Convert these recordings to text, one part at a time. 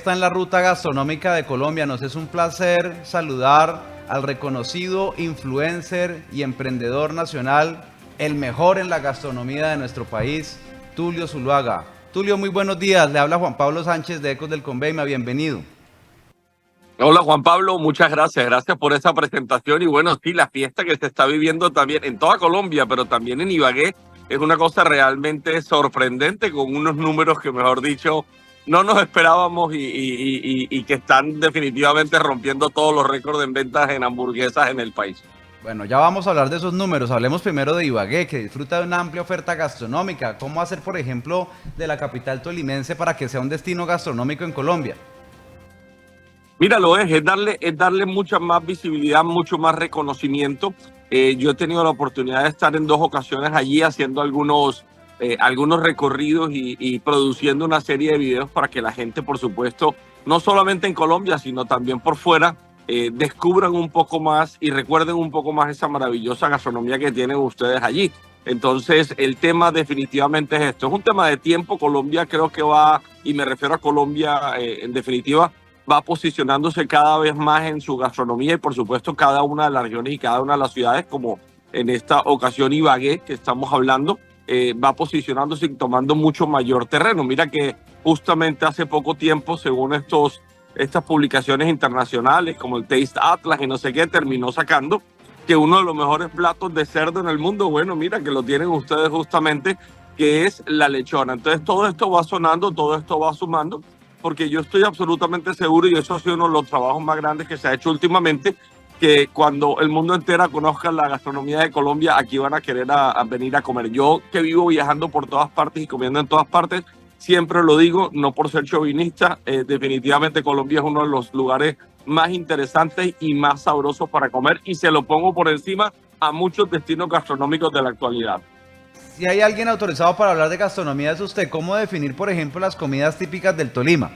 está en la ruta gastronómica de Colombia. Nos es un placer saludar al reconocido influencer y emprendedor nacional, el mejor en la gastronomía de nuestro país, Tulio Zuluaga. Tulio, muy buenos días. Le habla Juan Pablo Sánchez de Ecos del Conveima. Bienvenido. Hola Juan Pablo, muchas gracias. Gracias por esa presentación. Y bueno, sí, la fiesta que se está viviendo también en toda Colombia, pero también en Ibagué, es una cosa realmente sorprendente, con unos números que, mejor dicho, no nos esperábamos y que están definitivamente rompiendo todos los récords en ventas en hamburguesas en el país. Bueno, ya vamos a hablar de esos números. Hablemos primero de Ibagué, que disfruta de una amplia oferta gastronómica. ¿Cómo hacer, por ejemplo, de la capital tolimense para que sea un destino gastronómico en Colombia? Mira, es darle mucha más visibilidad, mucho más reconocimiento. Yo he tenido la oportunidad de estar en 2 ocasiones allí haciendo algunos recorridos y produciendo una serie de videos para que la gente, por supuesto, no solamente en Colombia, sino también por fuera, descubran un poco más y recuerden un poco más esa maravillosa gastronomía que tienen ustedes allí. Entonces, el tema definitivamente es esto. Es un tema de tiempo. Colombia creo que va, y me refiero a Colombia en definitiva, va posicionándose cada vez más en su gastronomía y por supuesto cada una de las regiones y cada una de las ciudades, como en esta ocasión Ibagué que estamos hablando, va posicionándose y tomando mucho mayor terreno. Mira que justamente hace poco tiempo, según estas publicaciones internacionales como el Taste Atlas y no sé qué, terminó sacando que uno de los mejores platos de cerdo en el mundo, bueno, mira que lo tienen ustedes justamente, que es la lechona. Entonces todo esto va sonando, todo esto va sumando, porque yo estoy absolutamente seguro, y eso ha sido uno de los trabajos más grandes que se ha hecho últimamente, que cuando el mundo entero conozca la gastronomía de Colombia, aquí van a querer a venir a comer. Yo, que vivo viajando por todas partes y comiendo en todas partes, siempre lo digo, no por ser chauvinista, definitivamente Colombia es uno de los lugares más interesantes y más sabrosos para comer, y se lo pongo por encima a muchos destinos gastronómicos de la actualidad. Si hay alguien autorizado para hablar de gastronomía, es usted. ¿Cómo definir, por ejemplo, las comidas típicas del Tolima?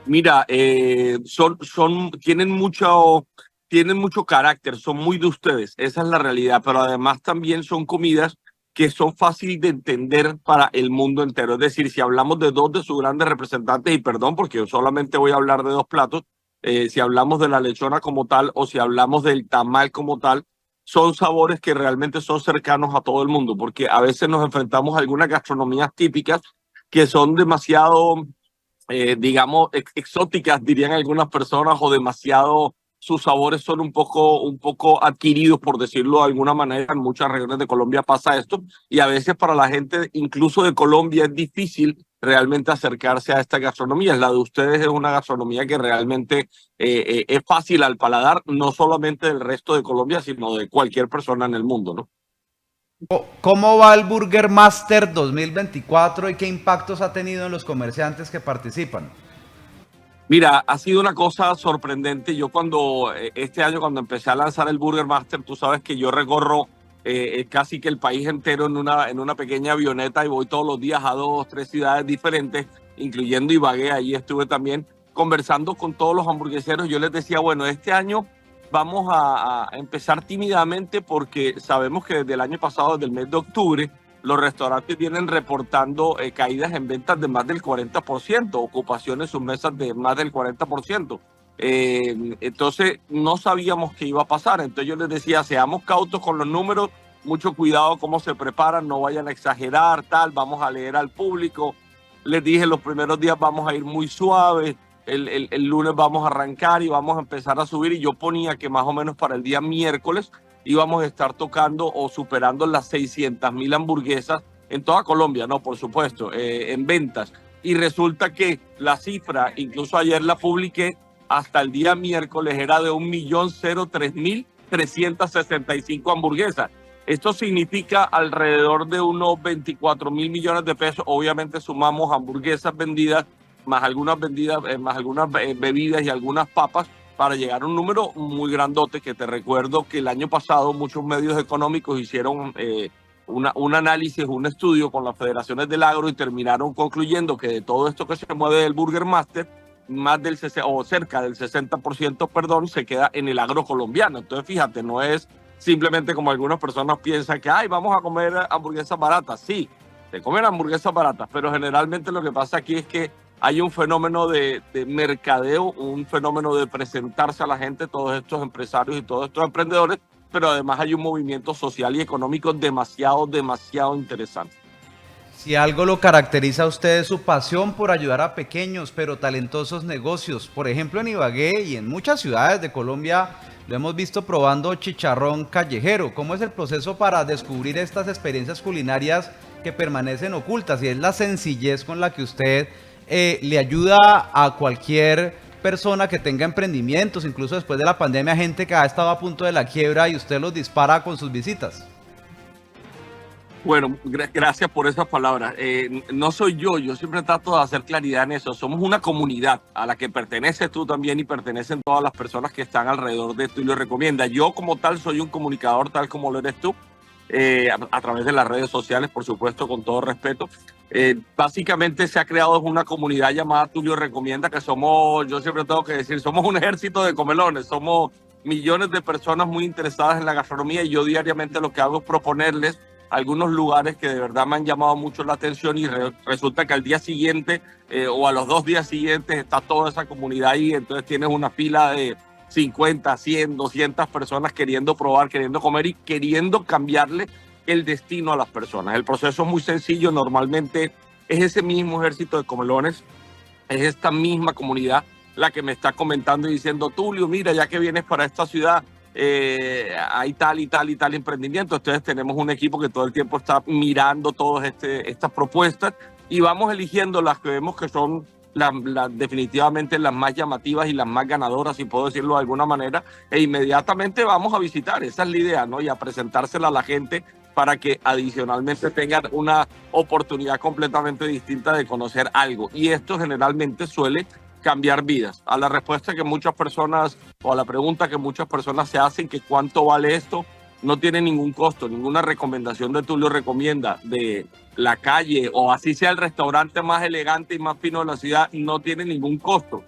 Mira, tienen mucho carácter, son muy de ustedes, esa es la realidad, pero además también son comidas que son fáciles de entender para el mundo entero. Es decir, si hablamos de dos de sus grandes representantes, y perdón porque yo solamente voy a hablar de 2 platos, si hablamos de la lechona como tal o si hablamos del tamal como tal, son sabores que realmente son cercanos a todo el mundo, porque a veces nos enfrentamos a algunas gastronomías típicas que son demasiado digamos, exóticas, dirían algunas personas, o demasiado, sus sabores son un poco adquiridos, por decirlo de alguna manera. En muchas regiones de Colombia pasa esto, y a veces para la gente, incluso de Colombia, es difícil realmente acercarse a esta gastronomía. La de ustedes es una gastronomía que realmente es fácil al paladar, no solamente del resto de Colombia, sino de cualquier persona en el mundo, ¿no? ¿Cómo va el Burger Master 2024 y qué impactos ha tenido en los comerciantes que participan? Mira, ha sido una cosa sorprendente. Yo este año cuando empecé a lanzar el Burger Master, tú sabes que yo recorro casi que el país entero en una pequeña avioneta, y voy todos los días a 2, 3 ciudades diferentes, incluyendo Ibagué. Ahí estuve también conversando con todos los hamburgueseros. Yo les decía, bueno, este año vamos a empezar tímidamente, porque sabemos que desde el año pasado, desde el mes de octubre, los restaurantes vienen reportando caídas en ventas de más del 40%, ocupaciones en sus mesas de más del 40%. Entonces no sabíamos qué iba a pasar. Entonces yo les decía, seamos cautos con los números, mucho cuidado cómo se preparan, no vayan a exagerar, tal, vamos a leer al público. Les dije, los primeros días vamos a ir muy suaves, el lunes vamos a arrancar y vamos a empezar a subir, y yo ponía que más o menos para el día miércoles íbamos a estar tocando o superando las 600.000 hamburguesas en toda Colombia, no, por supuesto, en ventas. Y resulta que la cifra, incluso ayer la publiqué, hasta el día miércoles era de 1.003.365 hamburguesas. Esto significa alrededor de unos 24.000 millones de pesos. Obviamente sumamos hamburguesas vendidas, más algunas bebidas y algunas papas, para llegar a un número muy grandote. Que te recuerdo que el año pasado muchos medios económicos hicieron un análisis, un estudio con las federaciones del agro, y terminaron concluyendo que de todo esto que se mueve del Burger Master, más del o cerca del 60%, perdón, se queda en el agro colombiano. Entonces, fíjate, no es simplemente como algunas personas piensan que, ay, vamos a comer hamburguesas baratas. Sí, se comen hamburguesas baratas, pero generalmente lo que pasa aquí es que hay un fenómeno de mercadeo, un fenómeno de presentarse a la gente, todos estos empresarios y todos estos emprendedores, pero además hay un movimiento social y económico demasiado interesante. Si algo lo caracteriza a usted es su pasión por ayudar a pequeños pero talentosos negocios. Por ejemplo, en Ibagué y en muchas ciudades de Colombia lo hemos visto probando chicharrón callejero. ¿Cómo es el proceso para descubrir estas experiencias culinarias que permanecen ocultas? Y es la sencillez con la que usted le ayuda a cualquier persona que tenga emprendimientos, incluso después de la pandemia, gente que ha estado a punto de la quiebra y usted los dispara con sus visitas. Bueno, gracias por esas palabras. No soy yo siempre trato de hacer claridad en eso. Somos una comunidad a la que perteneces tú también y pertenecen todas las personas que están alrededor de esto y lo recomienda. Yo como tal soy un comunicador tal como lo eres tú, a través de las redes sociales, por supuesto, con todo respeto. Básicamente se ha creado una comunidad llamada Tulio Recomienda, que somos, yo siempre tengo que decir, somos un ejército de comelones, somos millones de personas muy interesadas en la gastronomía y yo diariamente lo que hago es proponerles algunos lugares que de verdad me han llamado mucho la atención y resulta que al día siguiente o a los 2 días siguientes está toda esa comunidad ahí, entonces tienes una fila de 50, 100, 200 personas queriendo probar, queriendo comer y queriendo cambiarle el destino a las personas. El proceso es muy sencillo, normalmente es ese mismo ejército de comelones, es esta misma comunidad la que me está comentando y diciendo, Tulio, mira, ya que vienes para esta ciudad, hay tal y tal y tal emprendimiento. Entonces tenemos un equipo que todo el tiempo está mirando todas estas propuestas y vamos eligiendo las que vemos que son definitivamente las más llamativas y las más ganadoras, si puedo decirlo de alguna manera, e inmediatamente vamos a visitar. Esa es la idea, ¿no? Y a presentársela a la gente para que adicionalmente tengan una oportunidad completamente distinta de conocer algo. Y esto generalmente suele cambiar vidas. A la respuesta que muchas personas, o a la pregunta que muchas personas se hacen, que cuánto vale esto, no tiene ningún costo, ninguna recomendación de Tulio Recomienda de la calle o así sea el restaurante más elegante y más fino de la ciudad, no tiene ningún costo.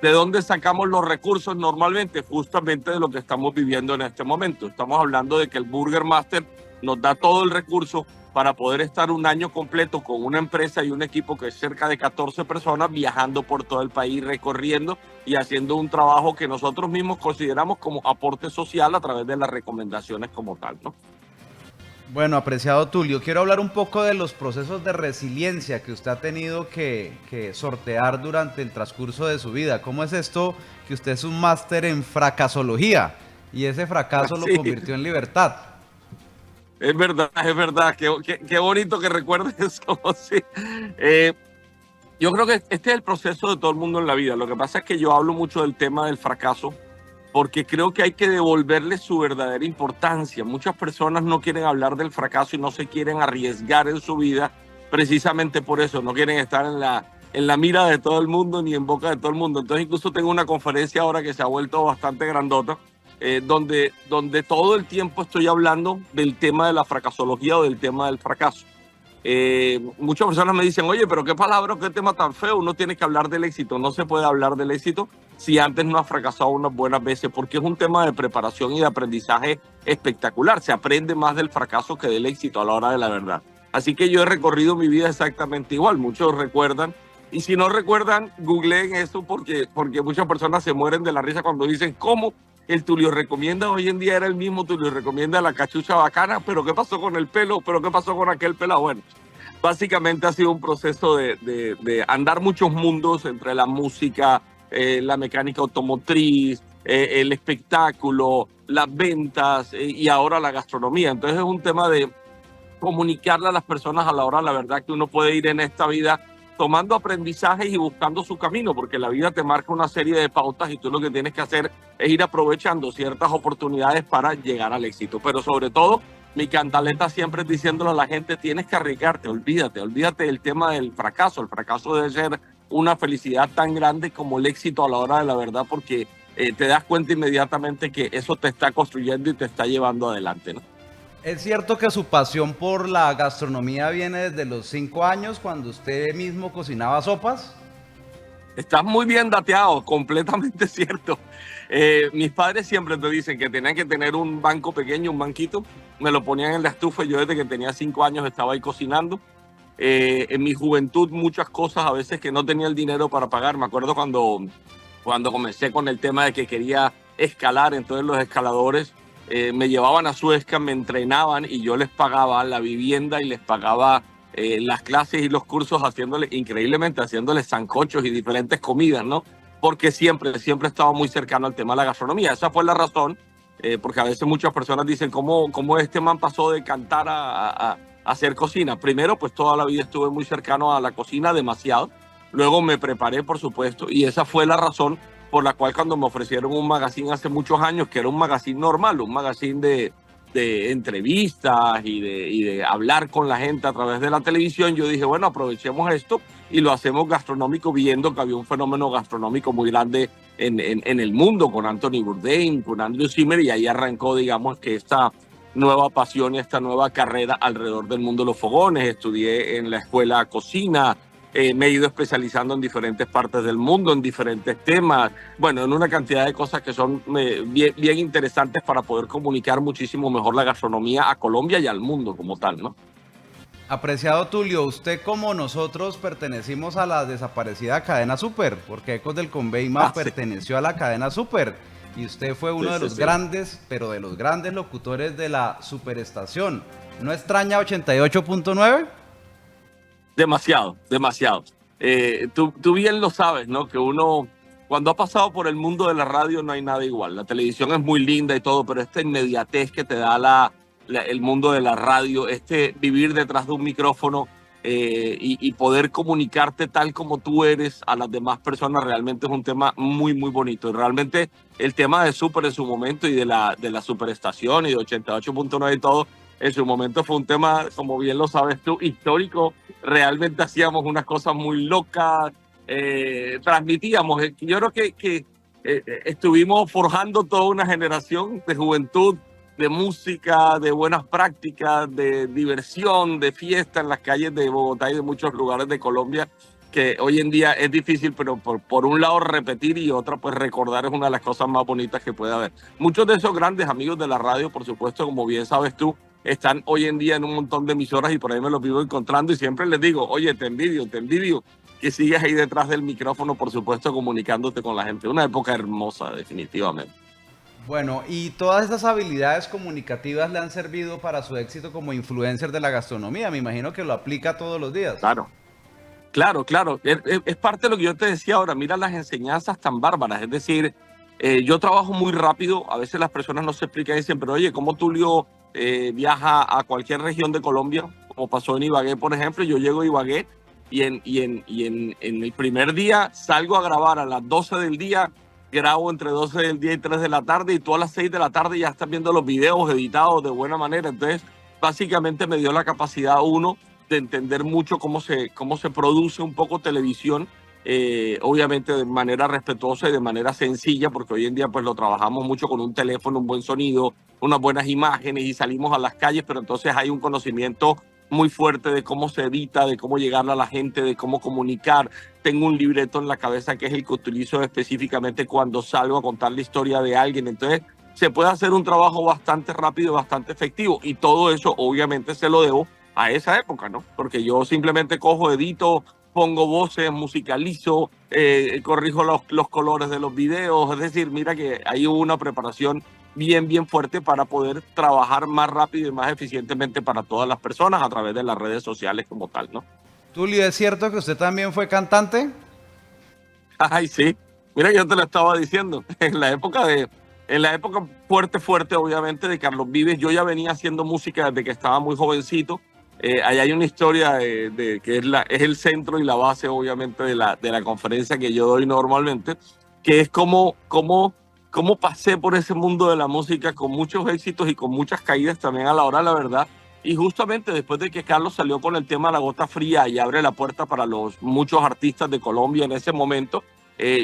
¿De dónde sacamos los recursos normalmente? Justamente de lo que estamos viviendo en este momento. Estamos hablando de que el Burger Master nos da todo el recurso para poder estar un año completo con una empresa y un equipo que es cerca de 14 personas viajando por todo el país, recorriendo y haciendo un trabajo que nosotros mismos consideramos como aporte social a través de las recomendaciones como tal, ¿no? Bueno, apreciado Tulio, quiero hablar un poco de los procesos de resiliencia que usted ha tenido que sortear durante el transcurso de su vida. ¿Cómo es esto que usted es un máster en fracasología y ese fracaso lo convirtió en libertad? Es verdad. Qué bonito que recuerdes eso. Sí. Yo creo que este es el proceso de todo el mundo en la vida. Lo que pasa es que yo hablo mucho del tema del fracaso porque creo que hay que devolverle su verdadera importancia. Muchas personas no quieren hablar del fracaso y no se quieren arriesgar en su vida precisamente por eso. No quieren estar en la mira de todo el mundo ni en boca de todo el mundo. Entonces incluso tengo una conferencia ahora que se ha vuelto bastante grandota, donde todo el tiempo estoy hablando del tema de la fracasología o del tema del fracaso. Muchas personas me dicen, oye, pero qué palabra, qué tema tan feo, uno tiene que hablar del éxito. No se puede hablar del éxito si antes no has fracasado unas buenas veces, porque es un tema de preparación y de aprendizaje espectacular. Se aprende más del fracaso que del éxito a la hora de la verdad. Así que yo he recorrido mi vida exactamente igual. Muchos recuerdan, y si no recuerdan, googleen eso porque muchas personas se mueren de la risa cuando dicen, ¿cómo? El Tulio Recomienda hoy en día era el mismo Tulio Recomienda la cachucha bacana, pero ¿qué pasó con el pelo? ¿Pero qué pasó con aquel pelado? Bueno, básicamente ha sido un proceso de andar muchos mundos entre la música, la mecánica automotriz, el espectáculo, las ventas y ahora la gastronomía. Entonces es un tema de comunicarle a las personas a la hora, la verdad, que uno puede ir en esta vida tomando aprendizajes y buscando su camino, porque la vida te marca una serie de pautas y tú lo que tienes que hacer es ir aprovechando ciertas oportunidades para llegar al éxito. Pero sobre todo, mi cantaleta siempre es diciéndole a la gente, tienes que arriesgarte, olvídate del tema del fracaso. El fracaso debe ser una felicidad tan grande como el éxito a la hora de la verdad, porque te das cuenta inmediatamente que eso te está construyendo y te está llevando adelante, ¿no? ¿Es cierto que su pasión por la gastronomía viene desde los 5 años, cuando usted mismo cocinaba sopas? Estás muy bien dateado, completamente cierto. Mis padres siempre te dicen que tenían que tener un banco pequeño, un banquito. Me lo ponían en la estufa y yo desde que tenía 5 años estaba ahí cocinando. En mi juventud muchas cosas a veces que no tenía el dinero para pagar. Me acuerdo cuando comencé con el tema de que quería escalar, entonces los escaladores me llevaban a Suezca, me entrenaban y yo les pagaba la vivienda y les pagaba las clases y los cursos increíblemente haciéndoles sancochos y diferentes comidas, ¿no? Porque siempre estaba muy cercano al tema de la gastronomía. Esa fue la razón, porque a veces muchas personas dicen, ¿cómo este man pasó de cantar a hacer cocina? Primero, pues toda la vida estuve muy cercano a la cocina, demasiado. Luego me preparé, por supuesto, y esa fue la razón por la cual cuando me ofrecieron un magazine hace muchos años, que era un magazine normal, un magazine de entrevistas y de hablar con la gente a través de la televisión, yo dije, bueno, aprovechemos esto y lo hacemos gastronómico, viendo que había un fenómeno gastronómico muy grande en el mundo, con Anthony Bourdain, con Andrew Zimmern, y ahí arrancó, digamos, que esta nueva pasión y esta nueva carrera alrededor del mundo de los fogones. Estudié en la escuela cocina, me he ido especializando en diferentes partes del mundo, en diferentes temas, bueno, en una cantidad de cosas que son bien interesantes para poder comunicar muchísimo mejor la gastronomía a Colombia y al mundo como tal, ¿no? Apreciado Tulio, usted como nosotros pertenecimos a la desaparecida cadena Super, porque Ecos del Conveima Sí. perteneció a la cadena Super y usted fue uno de los grandes, pero de los grandes locutores de la Superestación. ¿No extraña 88.9? Demasiado, demasiado. Tú bien lo sabes, ¿no? Que uno, cuando ha pasado por el mundo de la radio, no hay nada igual. La televisión es muy linda y todo, pero esta inmediatez que te da el mundo de la radio, vivir detrás de un micrófono y poder comunicarte tal como tú eres a las demás personas, realmente es un tema muy, muy bonito. Y realmente el tema de Super en su momento y de la Superestación y de 88.9 y todo, en su momento fue un tema, como bien lo sabes tú, histórico. Realmente hacíamos unas cosas muy locas, transmitíamos. Yo creo que estuvimos forjando toda una generación de juventud, de música, de buenas prácticas, de diversión, de fiesta en las calles de Bogotá y de muchos lugares de Colombia, que hoy en día es difícil, pero por un lado repetir y otra pues recordar es una de las cosas más bonitas que puede haber. Muchos de esos grandes amigos de la radio, por supuesto, como bien sabes tú, están hoy en día en un montón de emisoras y por ahí me los vivo encontrando y siempre les digo, oye, te envidio que sigas ahí detrás del micrófono, por supuesto, comunicándote con la gente. Una época hermosa, definitivamente. Bueno, y todas estas habilidades comunicativas le han servido para su éxito como influencer de la gastronomía. Me imagino que lo aplica todos los días. Claro. Claro, claro. Es parte de lo que yo te decía ahora. Mira las enseñanzas tan bárbaras. Es decir, yo trabajo muy rápido. A veces las personas no se explican y dicen, pero oye, ¿cómo Tulio viaja a cualquier región de Colombia? Como pasó en Ibagué, por ejemplo. Yo llego a Ibagué y en el primer día salgo a grabar a las 12 del día, grabo entre 12 del día y 3 de la tarde y tú a las 6 de la tarde ya estás viendo los videos editados de buena manera. Entonces, básicamente me dio la capacidad uno de entender mucho cómo se produce un poco televisión, obviamente de manera respetuosa y de manera sencilla, porque hoy en día pues lo trabajamos mucho con un teléfono, un buen sonido, unas buenas imágenes y salimos a las calles, pero entonces hay un conocimiento muy fuerte de cómo se edita, de cómo llegarle a la gente, de cómo comunicar. Tengo un libreto en la cabeza que es el que utilizo específicamente cuando salgo a contar la historia de alguien. Entonces se puede hacer un trabajo bastante rápido, bastante efectivo y todo eso obviamente se lo debo a esa época, ¿no? Porque yo simplemente cojo, edito, pongo voces, musicalizo, corrijo los colores de los videos. Es decir, mira que ahí hubo una preparación bien fuerte para poder trabajar más rápido y más eficientemente para todas las personas a través de las redes sociales como tal, ¿no? Tulio, ¿es cierto que usted también fue cantante? Ay, sí. Mira, yo te lo estaba diciendo. En la época fuerte, obviamente, de Carlos Vives, yo ya venía haciendo música desde que estaba muy jovencito. Ahí hay una historia que es el centro y la base, obviamente, de la conferencia que yo doy normalmente, que es cómo pasé por ese mundo de la música con muchos éxitos y con muchas caídas también a la hora de la verdad. Y justamente después de que Carlos salió con el tema de La Gota Fría y abre la puerta para los muchos artistas de Colombia en ese momento,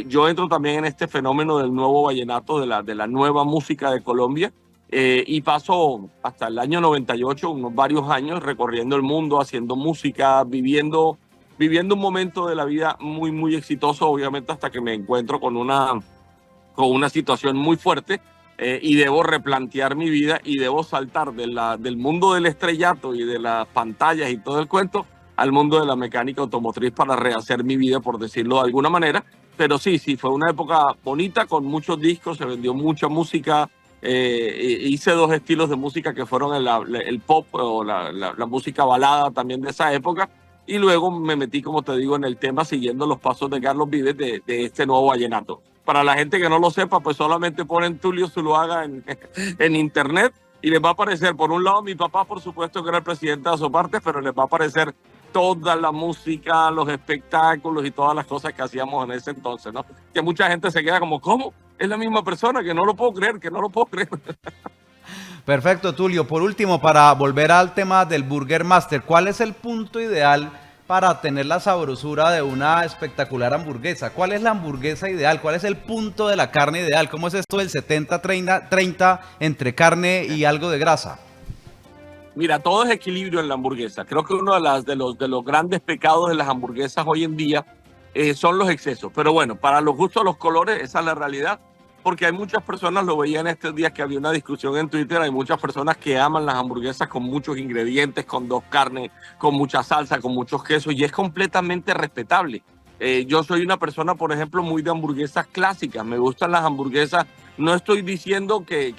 yo entro también en este fenómeno del nuevo vallenato, de la nueva música de Colombia, y paso hasta el año 98, unos varios años recorriendo el mundo, haciendo música, viviendo un momento de la vida muy exitoso, obviamente hasta que me encuentro con una situación muy fuerte, y debo replantear mi vida y debo saltar del mundo del estrellato y de las pantallas y todo el cuento al mundo de la mecánica automotriz para rehacer mi vida, por decirlo de alguna manera. Pero sí, fue una época bonita con muchos discos, se vendió mucha música. Hice dos estilos de música que fueron el pop o la música balada también de esa época. Y luego me metí, como te digo, en el tema siguiendo los pasos de Carlos Vives de este nuevo vallenato. Para la gente que no lo sepa, pues solamente ponen Tulio Zuluaga en internet y les va a aparecer, por un lado, mi papá, por supuesto, que era el presidente de Azoparte, pero les va a aparecer toda la música, los espectáculos y todas las cosas que hacíamos en ese entonces, ¿no? Que mucha gente se queda como, ¿cómo? Es la misma persona, que no lo puedo creer, que no lo puedo creer. Perfecto, Tulio. Por último, para volver al tema del Burger Master, ¿cuál es el punto ideal para tener la sabrosura de una espectacular hamburguesa? ¿Cuál es la hamburguesa ideal? ¿Cuál es el punto de la carne ideal? ¿Cómo es esto del 70-30 entre carne y algo de grasa? Mira, todo es equilibrio en la hamburguesa. Creo que uno de los grandes pecados de las hamburguesas hoy en día son los excesos. Pero bueno, para los gustos, los colores, esa es la realidad. Porque hay muchas personas, lo veía en estos días que había una discusión en Twitter, hay muchas personas que aman las hamburguesas con muchos ingredientes, con dos carnes, con mucha salsa, con muchos quesos, y es completamente respetable. Yo soy una persona, por ejemplo, muy de hamburguesas clásicas. Me gustan las hamburguesas, no estoy diciendo que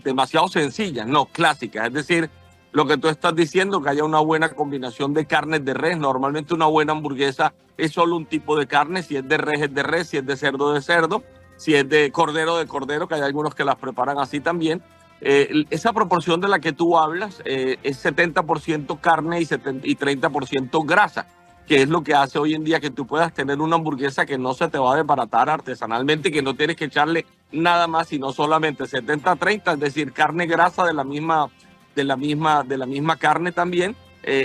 demasiado sencillas, no, clásicas. Es decir, lo que tú estás diciendo, que haya una buena combinación de carnes de res. Normalmente una buena hamburguesa es solo un tipo de carne, si es de res, si es de cerdo, si es de cordero, que hay algunos que las preparan así también. Esa proporción de la que tú hablas es 70% carne y 30% grasa, que es lo que hace hoy en día que tú puedas tener una hamburguesa que no se te va a desbaratar artesanalmente, que no tienes que echarle nada más, sino solamente 70-30, es decir, carne grasa de la misma carne también,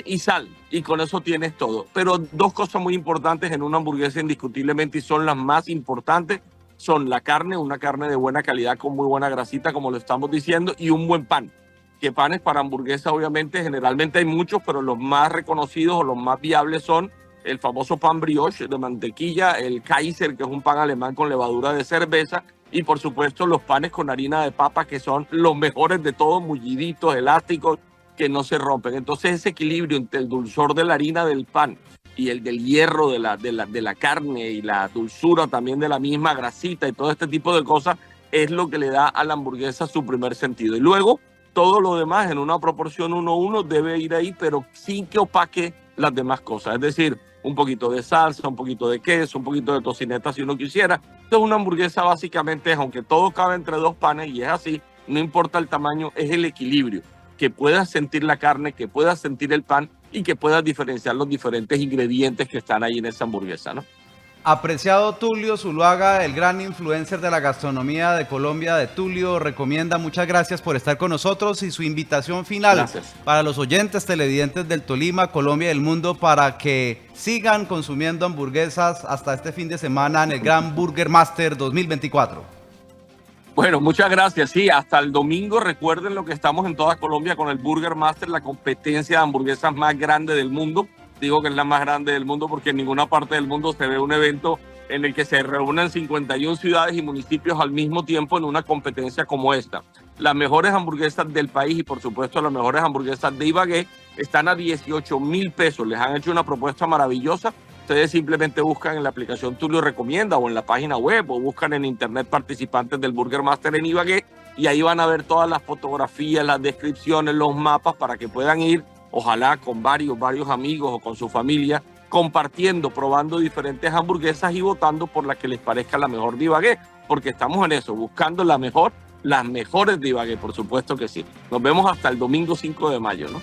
y sal, y con eso tienes todo. Pero dos cosas muy importantes en una hamburguesa indiscutiblemente, y son las más importantes, son la carne, una carne de buena calidad con muy buena grasita, como lo estamos diciendo, y un buen pan. Que panes para hamburguesa, obviamente, generalmente hay muchos, pero los más reconocidos o los más viables son el famoso pan brioche de mantequilla, el Kaiser, que es un pan alemán con levadura de cerveza, y por supuesto los panes con harina de papa, que son los mejores de todos, mulliditos, elásticos, que no se rompen. Entonces ese equilibrio entre el dulzor de la harina del pan y el del hierro de la carne y la dulzura también de la misma grasita y todo este tipo de cosas es lo que le da a la hamburguesa su primer sentido. Y luego todo lo demás en una proporción 1:1 debe ir ahí, pero sin que opaque las demás cosas. Es decir, un poquito de salsa, un poquito de queso, un poquito de tocineta si uno quisiera. Entonces una hamburguesa básicamente es, aunque todo cabe entre dos panes y es así, no importa el tamaño, es el equilibrio. Que puedas sentir la carne, que puedas sentir el pan y que puedas diferenciar los diferentes ingredientes que están ahí en esa hamburguesa, ¿no? Apreciado Tulio Zuluaga, el gran influencer de la gastronomía de Colombia, de Tulio Recomienda, muchas gracias por estar con nosotros y su invitación final Gracias. para los oyentes televidentes del Tolima, Colombia y el mundo para que sigan consumiendo hamburguesas hasta este fin de semana en el Gran Burger Master 2024. Bueno, muchas gracias. Sí, hasta el domingo recuerden lo que estamos en toda Colombia con el Burger Master, la competencia de hamburguesas más grande del mundo. Digo que es la más grande del mundo porque en ninguna parte del mundo se ve un evento en el que se reúnan 51 ciudades y municipios al mismo tiempo en una competencia como esta. Las mejores hamburguesas del país y por supuesto las mejores hamburguesas de Ibagué están a 18,000 pesos. Les han hecho una propuesta maravillosa. Ustedes simplemente buscan en la aplicación Tulio Recomienda o en la página web o buscan en internet participantes del Burger Master en Ibagué y ahí van a ver todas las fotografías, las descripciones, los mapas para que puedan ir, ojalá con varios amigos o con su familia, compartiendo, probando diferentes hamburguesas y votando por la que les parezca la mejor de Ibagué, porque estamos en eso, buscando las mejores de Ibagué, por supuesto que sí. Nos vemos hasta el domingo 5 de mayo, ¿no?